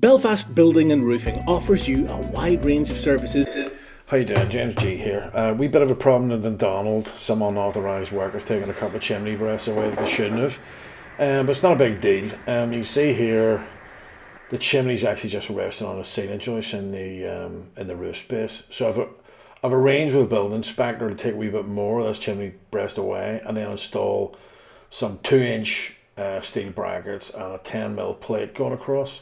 Belfast Building and Roofing offers you a wide range of services. How you doing? James G here. Wee bit of a problem in Donald. Some unauthorised workers taking a couple of chimney breasts away that they shouldn't have. But it's not a big deal. You can see here the chimney's actually just resting on a ceiling joist in the roof space. So I've arranged with a building inspector to take a wee bit more of this chimney breast away and then install some 2-inch steel brackets and a 10mm plate going across.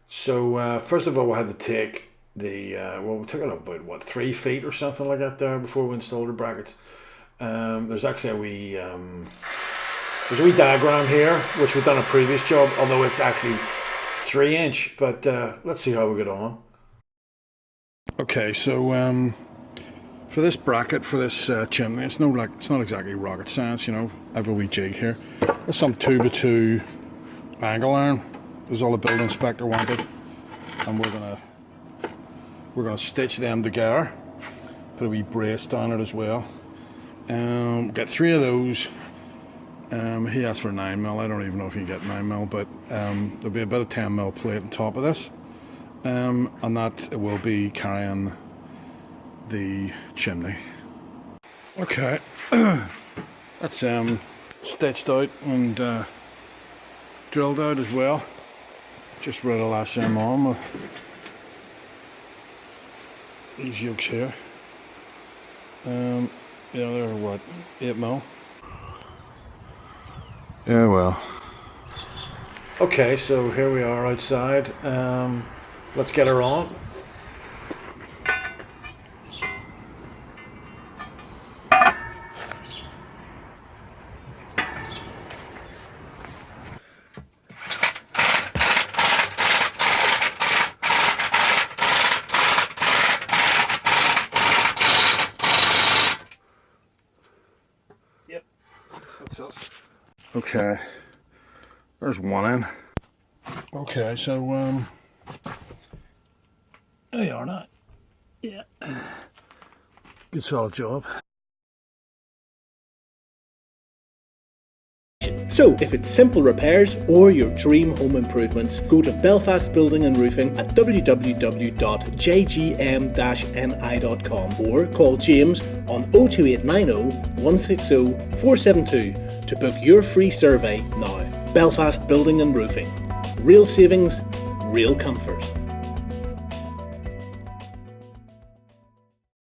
So first of all, we had to take we took it about 3 feet or something like that there before we installed the brackets. There's actually there's a wee diagram here which we've done a previous job, although it's actually 3-inch. But let's see how we get on. Okay, so for this bracket for this chimney, it's not exactly rocket science, you know. I have a wee jig here. There's some 2x2 angle iron. Is all the building inspector wanted, and we're gonna stitch them together. Put a wee brace down it as well. Get 3 of those. He asked for 9mm. I don't even know if you can get 9mm, but there'll be about a 10mm plate on top of this, and that will be carrying the chimney. Okay, that's stitched out and drilled out as well. Just read the last time on with these yokes here. Yeah, they're what, 8mm? Yeah, well. Okay, so here we are outside. Let's get her on. Yep, that's us. Okay, there's one in. Okay, so there you are now. Yeah, good solid job. So, if it's simple repairs or your dream home improvements, go to Belfast Building and Roofing at www.jgm-ni.com or call James on 02890 160 472 to book your free survey now. Belfast Building and Roofing. Real savings, real comfort.